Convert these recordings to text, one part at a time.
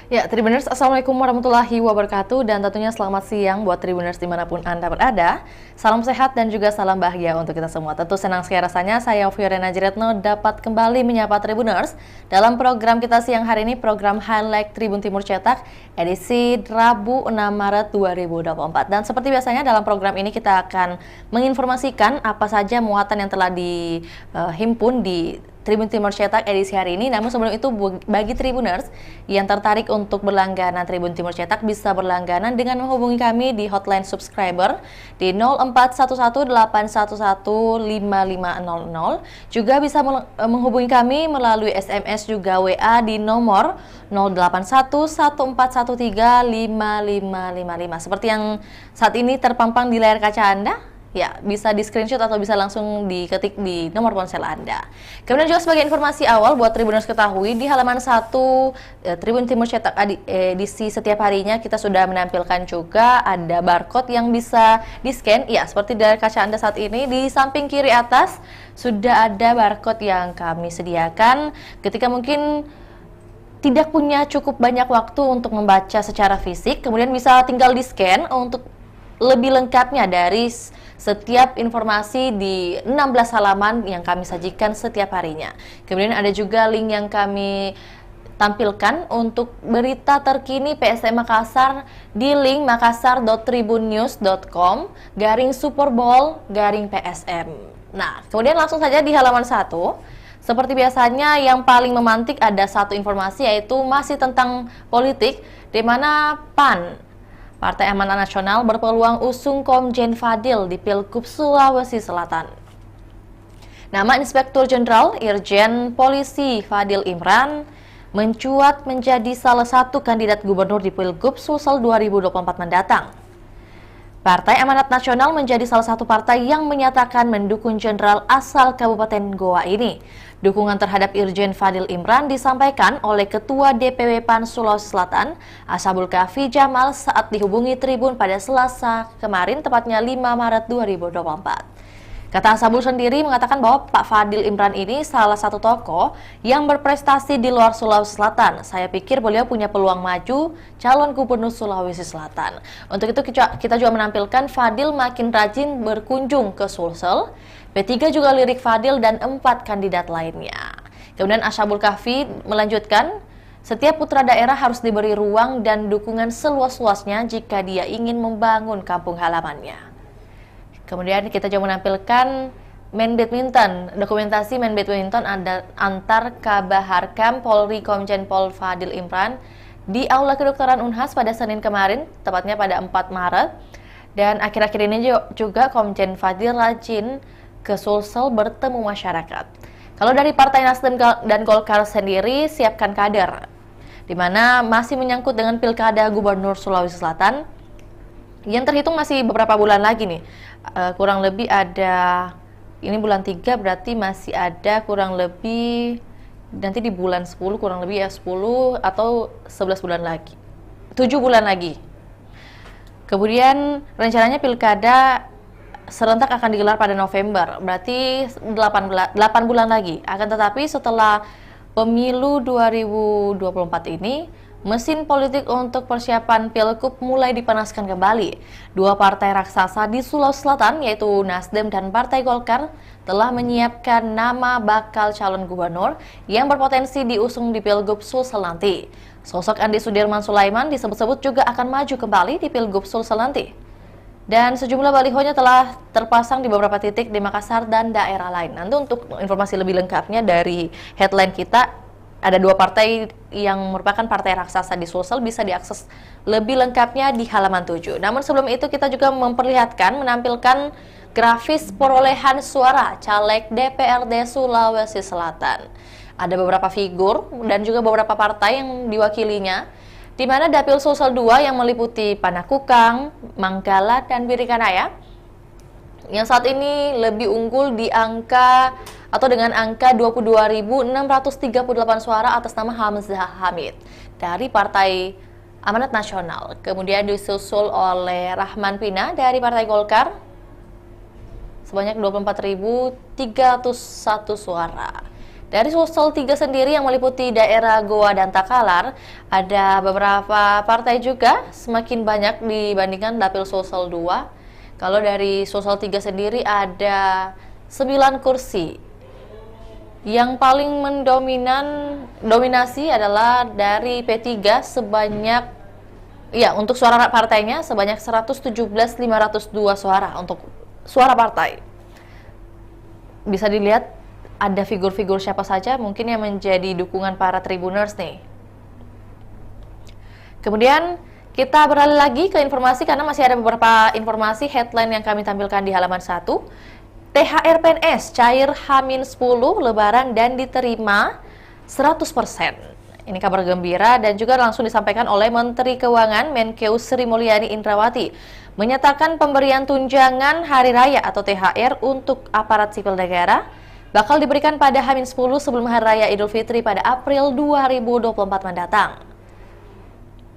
Ya, Tribuners, Assalamualaikum warahmatullahi wabarakatuh, dan tentunya selamat siang buat Tribuners dimanapun Anda berada. Salam sehat dan juga salam bahagia untuk kita semua. Tentu senang sekali rasanya saya Fiorena Jiretno dapat kembali menyapa Tribuners dalam program kita siang hari ini, program Highlight Tribun Timur Cetak, edisi Rabu 6 Maret 2024. Dan seperti biasanya dalam program ini kita akan menginformasikan apa saja muatan yang telah dihimpun di Tribun Timur Cetak edisi hari ini. Namun sebelum itu, bagi Tribuners yang tertarik untuk berlangganan Tribun Timur Cetak bisa berlangganan dengan menghubungi kami di hotline subscriber di 0411811500. Juga bisa menghubungi kami melalui SMS juga WA di nomor 081141355555. Seperti yang saat ini terpampang di layar kaca Anda. Ya, bisa di screenshot atau bisa langsung diketik di nomor ponsel Anda. Kemudian juga sebagai informasi awal buat Tribuners ketahui, di halaman 1 Tribun Timur Cetak edisi setiap harinya kita sudah menampilkan juga ada barcode yang bisa di-scan. Ya, seperti dari kaca Anda saat ini, di samping kiri atas sudah ada barcode yang kami sediakan ketika mungkin tidak punya cukup banyak waktu untuk membaca secara fisik, kemudian bisa tinggal di-scan untuk lebih lengkapnya dari setiap informasi di 16 halaman yang kami sajikan setiap harinya. Kemudian ada juga link yang kami tampilkan untuk berita terkini PSM Makassar di link makassar.tribunnews.com/Super Bowl/PSM. Nah, kemudian langsung saja di halaman 1. Seperti biasanya yang paling memantik ada satu informasi, yaitu masih tentang politik, di mana PAN Partai Amanat Nasional berpeluang usung Komjen Fadil di Pilgub Sulawesi Selatan. Nama Inspektur Jenderal Irjen Polisi Fadil Imran mencuat menjadi salah satu kandidat gubernur di Pilgub Sulsel 2024 mendatang. Partai Amanat Nasional menjadi salah satu partai yang menyatakan mendukung jenderal asal Kabupaten Goa ini. Dukungan terhadap Irjen Fadil Imran disampaikan oleh Ketua DPW PAN Sulawesi Selatan, Ashabul Kahfi Jamal, saat dihubungi Tribun pada Selasa kemarin, tepatnya 5 Maret 2024. Kata Ashabul sendiri mengatakan bahwa Pak Fadil Imran ini salah satu tokoh yang berprestasi di luar Sulawesi Selatan. Saya pikir beliau punya peluang maju calon gubernur Sulawesi Selatan. Untuk itu kita juga menampilkan Fadil makin rajin berkunjung ke Sulsel. P3 juga lirik Fadil dan 4 kandidat lainnya. Kemudian Ashabul Kahfi melanjutkan, setiap putra daerah harus diberi ruang dan dukungan seluas-luasnya jika dia ingin membangun kampung halamannya. Kemudian kita juga menampilkan main badminton, dokumentasi main badminton antar Kabaharkam Polri Komjen Pol Fadil Imran di Aula Kedokteran Unhas pada Senin kemarin, tepatnya pada 4 Maret. Dan akhir-akhir ini juga Komjen Fadil rajin ke Sulsel bertemu masyarakat. Kalau dari Partai Nasdem dan Golkar sendiri, siapkan kader, di mana masih menyangkut dengan Pilkada Gubernur Sulawesi Selatan yang terhitung masih beberapa bulan lagi nih. Kurang lebih ada, ini bulan 3 berarti masih ada kurang lebih, nanti di bulan 10 kurang lebih ya 10 atau 11 bulan lagi, 7 bulan lagi. Kemudian rencananya Pilkada serentak akan digelar pada November, berarti 8 bulan lagi. Akan tetapi setelah pemilu 2024 ini, mesin politik untuk persiapan Pilgub mulai dipanaskan kembali. Dua partai raksasa di Sulawesi Selatan, yaitu Nasdem dan Partai Golkar, telah menyiapkan nama bakal calon gubernur yang berpotensi diusung di Pilgub Sulsel nanti. Sosok Andi Sudirman Sulaiman disebut-sebut juga akan maju kembali di Pilgub Sulsel nanti. Dan sejumlah balihonya telah terpasang di beberapa titik di Makassar dan daerah lain. Nanti untuk informasi lebih lengkapnya dari headline kita, ada dua partai yang merupakan partai raksasa di Sulsel, bisa diakses lebih lengkapnya di halaman 7. Namun sebelum itu kita juga menampilkan grafis perolehan suara caleg DPRD Sulawesi Selatan. Ada beberapa figur dan juga beberapa partai yang diwakilinya, di mana Dapil Sulsel 2 yang meliputi Panakukang, Manggala, dan Birikanaya yang saat ini lebih unggul di angka atau dengan angka 22.638 suara atas nama Hamzah Hamid dari Partai Amanat Nasional. Kemudian disusul oleh Rahman Pina dari Partai Golkar sebanyak 24.301 suara. Dari Sulsel 3 sendiri yang meliputi daerah Goa dan Takalar, ada beberapa partai juga semakin banyak dibandingkan Dapil Sulsel 2. Kalau dari Sulsel 3 sendiri ada 9 kursi. Yang paling dominasi adalah dari P3 sebanyak, ya, untuk suara partainya sebanyak 117.502 suara untuk suara partai. Bisa dilihat ada figur-figur siapa saja mungkin yang menjadi dukungan para Tribuners nih. Kemudian kita beralih lagi ke informasi karena masih ada beberapa informasi headline yang kami tampilkan di halaman 1. THR PNS cair H-10 Lebaran dan diterima 100%. Ini kabar gembira dan juga langsung disampaikan oleh Menteri Keuangan Menkeu Sri Mulyani Indrawati, menyatakan pemberian tunjangan hari raya atau THR untuk aparat sipil negara bakal diberikan pada H-10 sebelum Hari Raya Idul Fitri pada April 2024 mendatang.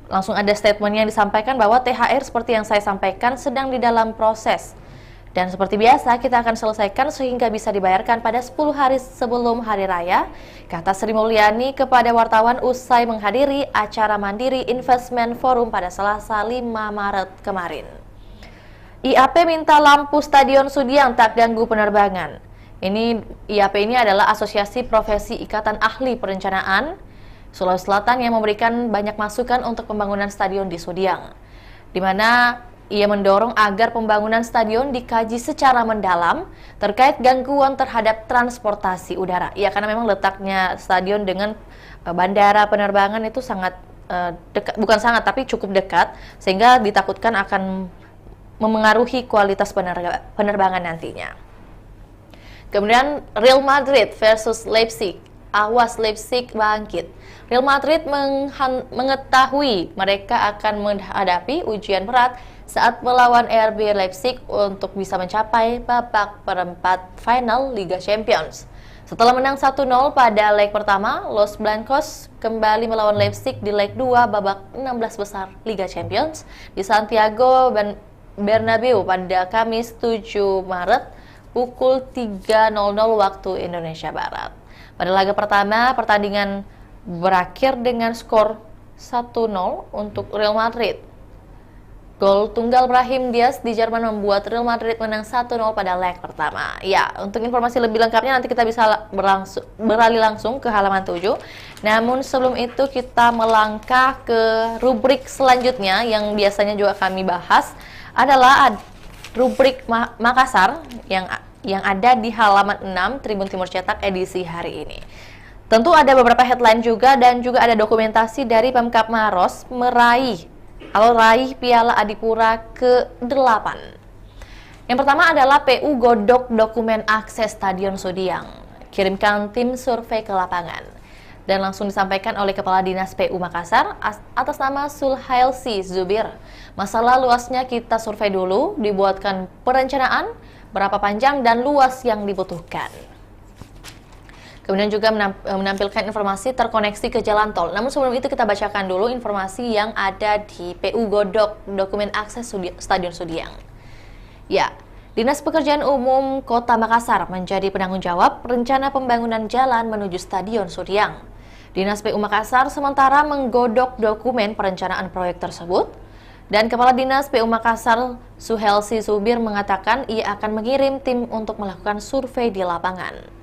Langsung ada statement yang disampaikan bahwa THR seperti yang saya sampaikan sedang di dalam proses. Dan seperti biasa kita akan selesaikan sehingga bisa dibayarkan pada 10 hari sebelum Hari Raya, kata Sri Mulyani kepada wartawan usai menghadiri acara Mandiri Investment Forum pada Selasa 5 Maret kemarin. IAP minta lampu Stadion Sudiang tak ganggu penerbangan. IAP ini adalah Asosiasi Profesi Ikatan Ahli Perencanaan Sulawesi Selatan yang memberikan banyak masukan untuk pembangunan stadion di Sudiang, di mana ia mendorong agar pembangunan stadion dikaji secara mendalam terkait gangguan terhadap transportasi udara. Ya, karena memang letaknya stadion dengan bandara penerbangan itu sangat dekat, bukan sangat tapi cukup dekat, sehingga ditakutkan akan memengaruhi kualitas penerbangan nantinya. Kemudian Real Madrid versus Leipzig, awas Leipzig bangkit. Real Madrid mengetahui mereka akan menghadapi ujian berat saat melawan RB Leipzig untuk bisa mencapai babak perempat final Liga Champions. Setelah menang 1-0 pada leg pertama, Los Blancos kembali melawan Leipzig di leg 2 babak 16 besar Liga Champions di Santiago Bernabeu pada Kamis 7 Maret pukul 3.00 waktu Indonesia Barat. Pada laga pertama, pertandingan berakhir dengan skor 1-0 untuk Real Madrid. Gol tunggal Brahim Diaz di Jerman membuat Real Madrid menang 1-0 pada leg pertama. Ya, untuk informasi lebih lengkapnya nanti kita bisa beralih langsung ke halaman 7. Namun sebelum itu kita melangkah ke rubrik selanjutnya yang biasanya juga kami bahas adalah rubrik Makassar yang ada di halaman 6 Tribun Timur Cetak edisi hari ini. Tentu ada beberapa headline juga dan juga ada dokumentasi dari Pemkab Maros raih Piala Adipura ke-8. Yang pertama adalah PU godok dokumen akses Stadion Sudiang, kirimkan tim survei ke lapangan. Dan langsung disampaikan oleh Kepala Dinas PU Makassar atas nama Sulhailsi Zubir. Masalah luasnya kita survei dulu, dibuatkan perencanaan, berapa panjang dan luas yang dibutuhkan. Kemudian juga menampilkan informasi terkoneksi ke jalan tol. Namun sebelum itu kita bacakan dulu informasi yang ada di PU godok dokumen akses Stadion Sudiang. Ya, Dinas Pekerjaan Umum Kota Makassar menjadi penanggung jawab rencana pembangunan jalan menuju Stadion Sudiang. Dinas PU Makassar sementara menggodok dokumen perencanaan proyek tersebut. Dan Kepala Dinas PU Makassar Suhelsi Zubir mengatakan ia akan mengirim tim untuk melakukan survei di lapangan.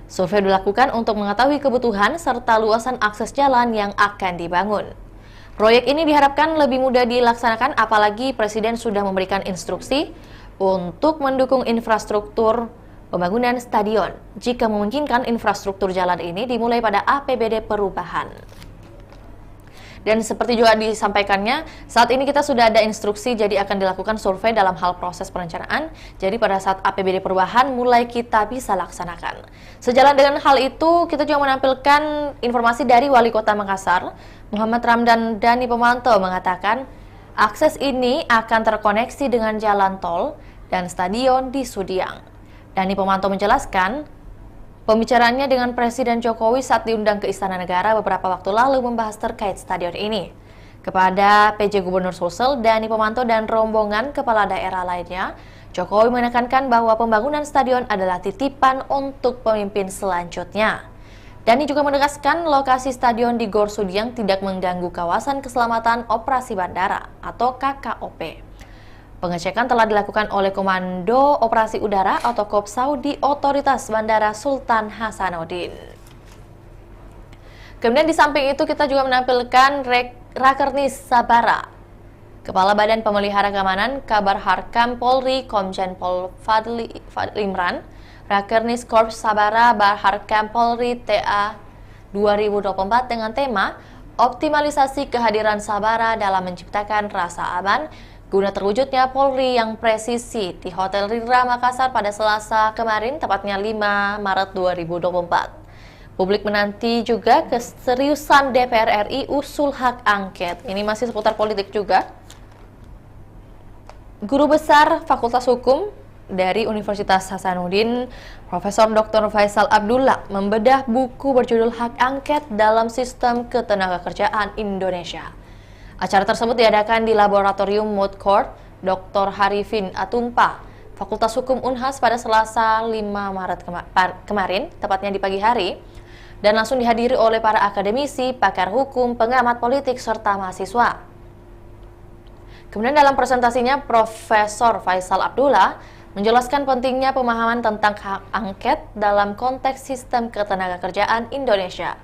Survei dilakukan untuk mengetahui kebutuhan serta luasan akses jalan yang akan dibangun. Proyek ini diharapkan lebih mudah dilaksanakan apalagi Presiden sudah memberikan instruksi untuk mendukung infrastruktur pembangunan stadion. Jika memungkinkan infrastruktur jalan ini dimulai pada APBD perubahan. Dan seperti juga disampaikannya, saat ini kita sudah ada instruksi jadi akan dilakukan survei dalam hal proses perencanaan. Jadi pada saat APBD perubahan mulai kita bisa laksanakan. Sejalan dengan hal itu, kita juga menampilkan informasi dari Wali Kota Makassar, Muhammad Ramdan Dani Pemanto mengatakan, akses ini akan terkoneksi dengan jalan tol dan stadion di Sudiang. Dani Pemanto menjelaskan, pembicaraannya dengan Presiden Jokowi saat diundang ke Istana Negara beberapa waktu lalu membahas terkait stadion ini. Kepada PJ Gubernur Sulsel, Dani Pemanto dan rombongan kepala daerah lainnya, Jokowi menekankan bahwa pembangunan stadion adalah titipan untuk pemimpin selanjutnya. Dhani juga menegaskan lokasi stadion di Gor Sudiang tidak mengganggu kawasan keselamatan operasi bandara atau KKOP. Pengecekan telah dilakukan oleh Komando Operasi Udara atau Kopsau di Otoritas Bandara Sultan Hasanuddin. Kemudian di samping itu kita juga menampilkan Rakernis Sabara. Kepala Badan Pemelihara Keamanan Kabar Harkam Polri Komjen Pol Fadli Imran, Rakernis Korps Sabara Harkam Polri TA 2024 dengan tema Optimalisasi Kehadiran Sabara dalam Menciptakan Rasa Aman guna terwujudnya Polri yang presisi di Hotel Rira Makassar pada Selasa kemarin, tepatnya 5 Maret 2024. Publik menanti juga keseriusan DPR RI usul hak angket. Ini masih seputar politik juga. Guru Besar Fakultas Hukum dari Universitas Hasanuddin, Profesor Dr. Faisal Abdullah membedah buku berjudul Hak Angket dalam Sistem Ketenagakerjaan Indonesia. Acara tersebut diadakan di Laboratorium Moot Court Dr. Harifin Atumpa, Fakultas Hukum Unhas pada Selasa 5 Maret kemarin, tepatnya di pagi hari, dan langsung dihadiri oleh para akademisi, pakar hukum, pengamat politik, serta mahasiswa. Kemudian dalam presentasinya, Profesor Faisal Abdullah menjelaskan pentingnya pemahaman tentang hak angket dalam konteks sistem ketenagakerjaan Indonesia.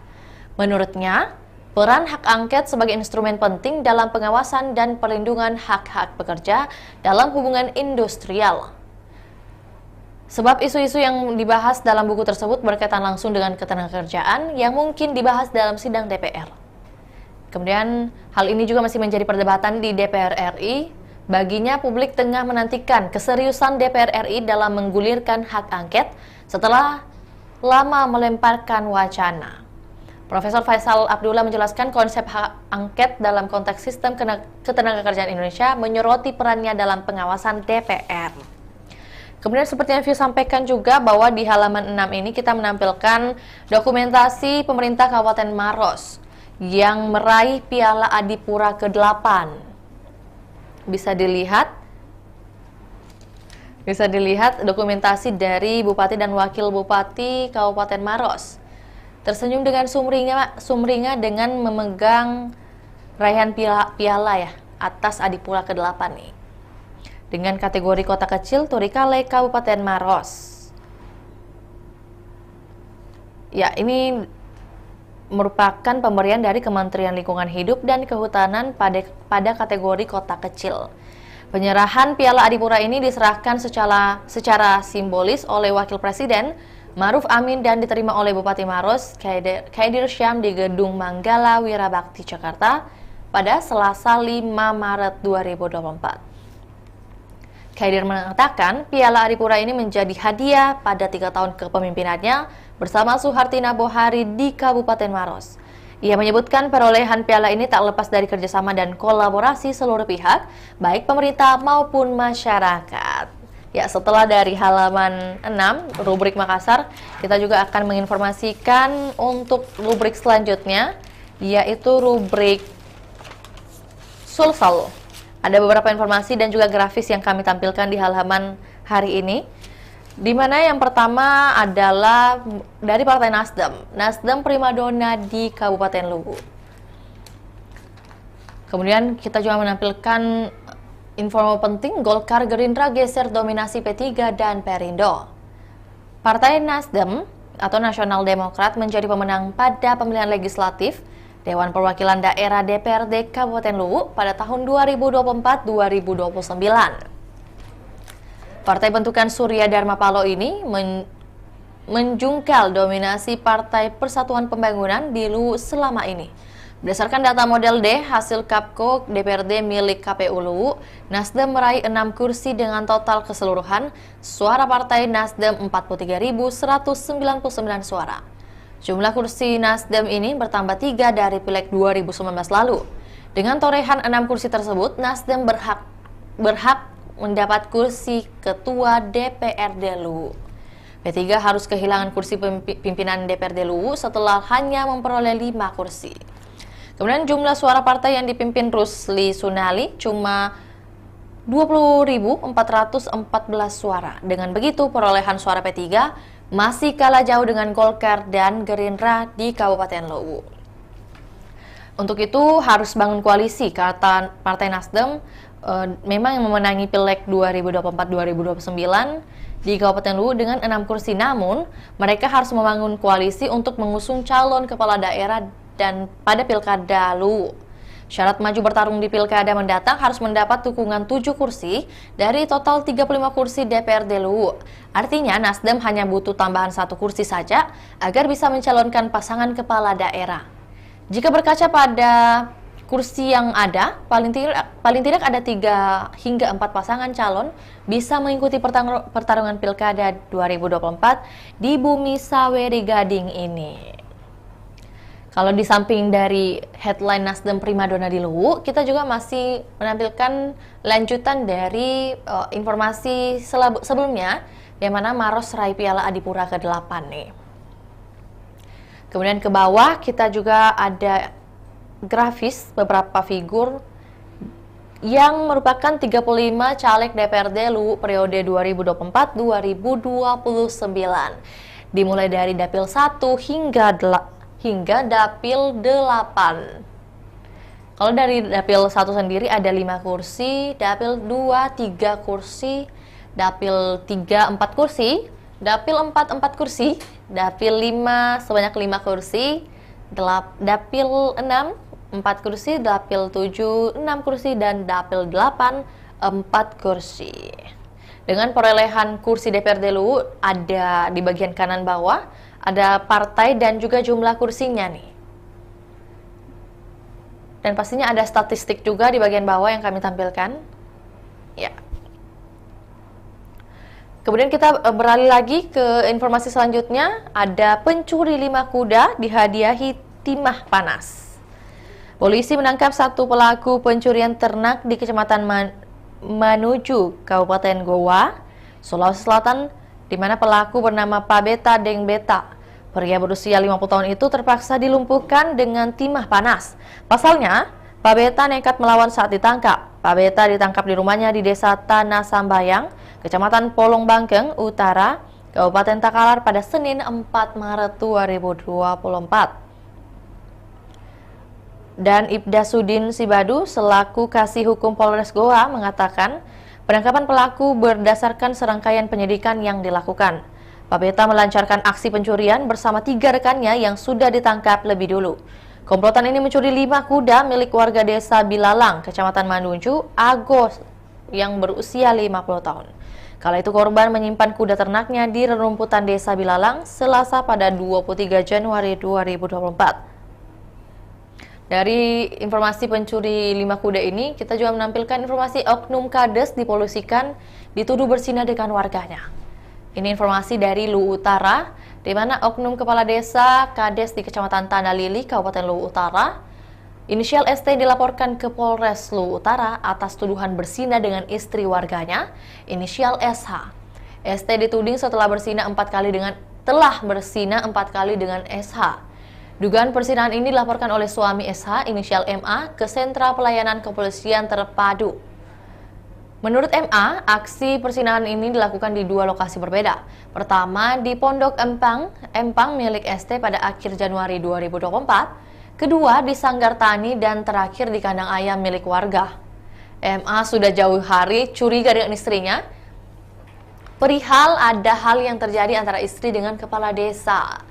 Menurutnya, peran hak angket sebagai instrumen penting dalam pengawasan dan perlindungan hak-hak pekerja dalam hubungan industrial. Sebab isu-isu yang dibahas dalam buku tersebut berkaitan langsung dengan ketenagakerjaan yang mungkin dibahas dalam sidang DPR. Kemudian, hal ini juga masih menjadi perdebatan di DPR RI. Baginya, publik tengah menantikan keseriusan DPR RI dalam menggulirkan hak angket setelah lama melemparkan wacana. Profesor Faisal Abdullah menjelaskan konsep hak angket dalam konteks sistem ketenagakerjaan Indonesia menyoroti perannya dalam pengawasan DPR. Kemudian seperti yang View sampaikan juga bahwa di halaman 6 ini kita menampilkan dokumentasi pemerintah Kabupaten Maros yang meraih Piala Adipura ke-8. Bisa dilihat dokumentasi dari Bupati dan Wakil Bupati Kabupaten Maros. Tersenyum dengan sumringah dengan memegang raihan piala ya atas Adipura ke-8 nih. Dengan kategori kota kecil Turikale Kabupaten Maros. Ya, ini merupakan pemberian dari Kementerian Lingkungan Hidup dan Kehutanan pada kategori kota kecil. Penyerahan Piala Adipura ini diserahkan secara simbolis oleh Wakil Presiden Ma'ruf Amin dan diterima oleh Bupati Maros Khaidir Syam di Gedung Manggala Wirabakti Jakarta pada Selasa 5 Maret 2024. Khaidir mengatakan Piala Adipura ini menjadi hadiah pada 3 tahun kepemimpinannya bersama Suhartina Bohari di Kabupaten Maros. Ia menyebutkan perolehan piala ini tak lepas dari kerjasama dan kolaborasi seluruh pihak, baik pemerintah maupun masyarakat. Ya, setelah dari halaman 6, rubrik Makassar, kita juga akan menginformasikan untuk rubrik selanjutnya, yaitu rubrik Sulsel. Ada beberapa informasi dan juga grafis yang kami tampilkan di halaman hari ini, di mana yang pertama adalah dari Partai Nasdem primadona di Kabupaten Luwu. Kemudian kita juga menampilkan info penting, Golkar Gerindra geser dominasi P3 dan Perindo. Partai Nasdem atau Nasional Demokrat menjadi pemenang pada pemilihan legislatif Dewan Perwakilan Daerah DPRD Kabupaten Luwu pada tahun 2024-2029. Partai bentukan Surya Dharma Palo ini menjungkal dominasi Partai Persatuan Pembangunan di Luwu selama ini. Berdasarkan data model D hasil Kapko DPRD milik KPU Luwu, Nasdem meraih 6 kursi dengan total keseluruhan suara Partai Nasdem 43.199 suara. Jumlah kursi Nasdem ini bertambah 3 dari Pileg 2019 lalu. Dengan torehan 6 kursi tersebut, Nasdem berhak mendapat kursi Ketua DPRD Luwu. P3 harus kehilangan kursi pimpinan DPRD Luwu setelah hanya memperoleh 5 kursi. Kemudian jumlah suara partai yang dipimpin Rusli Sunali cuma 20.414 suara. Dengan begitu perolehan suara P3 masih kalah jauh dengan Golkar dan Gerindra di Kabupaten Luwu. Untuk itu harus bangun koalisi, kata Partai Nasdem. Memang yang memenangi Pileg 2024-2029 di Kabupaten Luwu dengan 6 kursi. Namun, mereka harus membangun koalisi untuk mengusung calon kepala daerah dan pada Pilkada Luwu. Syarat maju bertarung di Pilkada mendatang harus mendapat dukungan 7 kursi dari total 35 kursi DPRD Luwu. Artinya, Nasdem hanya butuh tambahan 1 kursi saja agar bisa mencalonkan pasangan kepala daerah. Jika berkaca pada kursi yang ada, paling tidak ada 3 hingga 4 pasangan calon bisa mengikuti pertarungan Pilkada 2024 di Bumi Saweri Gading ini. Kalau di samping dari headline Nasdem Primadona di Luwu, kita juga masih menampilkan lanjutan dari informasi sebelumnya, yang mana Maros raih Piala Adipura ke-8 nih. Kemudian ke bawah kita juga ada grafis beberapa figur yang merupakan 35 caleg DPRD Luwu periode 2024-2029. Dimulai dari Dapil 1 hingga Dapil 8. Kalau dari Dapil 1 sendiri ada 5 kursi, Dapil 2 3 kursi, Dapil 3 4 kursi, Dapil 4 4 kursi, Dapil 5 sebanyak 5 kursi, Dapil 6 4 kursi, Dapil 7 6 kursi, dan Dapil 8 4 kursi. Dengan perolehan kursi DPRD Luwu ada di bagian kanan bawah, ada partai dan juga jumlah kursinya nih. Dan pastinya ada statistik juga di bagian bawah yang kami tampilkan. Ya. Kemudian kita beralih lagi ke informasi selanjutnya, ada pencuri 5 kuda dihadiahi timah panas. Polisi menangkap 1 pelaku pencurian ternak di Kecamatan Manuju, Kabupaten Goa, Sulawesi Selatan, di mana pelaku bernama Pabeta Dengbeta. Pria berusia 50 tahun itu terpaksa dilumpuhkan dengan timah panas. Pasalnya, Pabeta nekat melawan saat ditangkap. Pabeta ditangkap di rumahnya di Desa Tanah Sambayang, Kecamatan Polong Bangkeng Utara, Kabupaten Takalar pada Senin 4 Maret 2024. Dan Ibda Sudin Sibadu selaku Kasih Hukum Polres Goa mengatakan penangkapan pelaku berdasarkan serangkaian penyidikan yang dilakukan. Pabeta melancarkan aksi pencurian bersama 3 rekannya yang sudah ditangkap lebih dulu. Komplotan ini mencuri 5 kuda milik warga desa Bilalang, Kecamatan Manunju, Agos yang berusia 50 tahun. Kala itu korban menyimpan kuda ternaknya di rerumputan desa Bilalang Selasa pada 23 Januari 2024. Dari informasi pencuri 5 kuda ini, kita juga menampilkan informasi oknum kades dipolusikan dituduh berzina dengan warganya. Ini informasi dari Luwu Utara, di mana oknum kepala desa kades di Kecamatan Tanah Lili, Kabupaten Luwu Utara, inisial ST dilaporkan ke Polres Luwu Utara atas tuduhan berzina dengan istri warganya, inisial SH. ST dituding telah berzina 4 kali dengan SH. Dugaan perzinahan ini dilaporkan oleh suami SH, inisial MA, ke Sentra Pelayanan Kepolisian Terpadu. Menurut MA, aksi perzinahan ini dilakukan di 2 lokasi berbeda. Pertama, di Pondok Empang milik ST pada akhir Januari 2024. Kedua, di Sanggar Tani, dan terakhir di kandang ayam milik warga. MA sudah jauh hari curiga dengan istrinya perihal ada hal yang terjadi antara istri dengan kepala desa.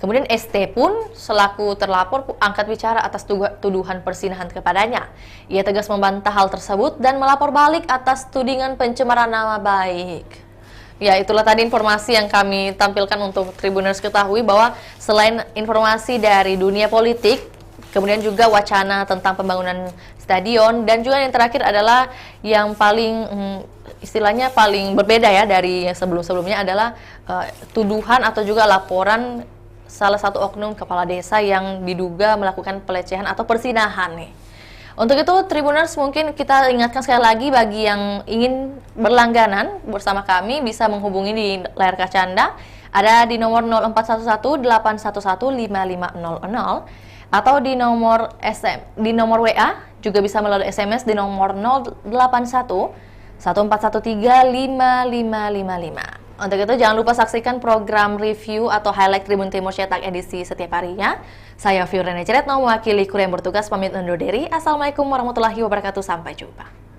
Kemudian ST pun selaku terlapor angkat bicara atas tuduhan perzinahan kepadanya. Ia tegas membantah hal tersebut dan melapor balik atas tudingan pencemaran nama baik. Ya, itulah tadi informasi yang kami tampilkan untuk Tribuners ketahui bahwa selain informasi dari dunia politik, kemudian juga wacana tentang pembangunan stadion, dan juga yang terakhir adalah yang paling istilahnya paling berbeda ya dari yang sebelum-sebelumnya adalah tuduhan atau juga laporan salah satu oknum kepala desa yang diduga melakukan pelecehan atau perzinahan nih. Untuk itu Tribuners, mungkin kita ingatkan sekali lagi bagi yang ingin berlangganan bersama kami bisa menghubungi di layar kaca Anda, ada di nomor 0411-811-5500 atau di nomor WA, juga bisa melalui SMS di nomor 081 1413 5555. Untuk itu jangan lupa saksikan program review atau highlight Tribun Timur Cetak edisi setiap harinya. Saya Fiorina Ciretno mewakili kru yang bertugas pamit undur diri. Assalamualaikum warahmatullahi wabarakatuh. Sampai jumpa.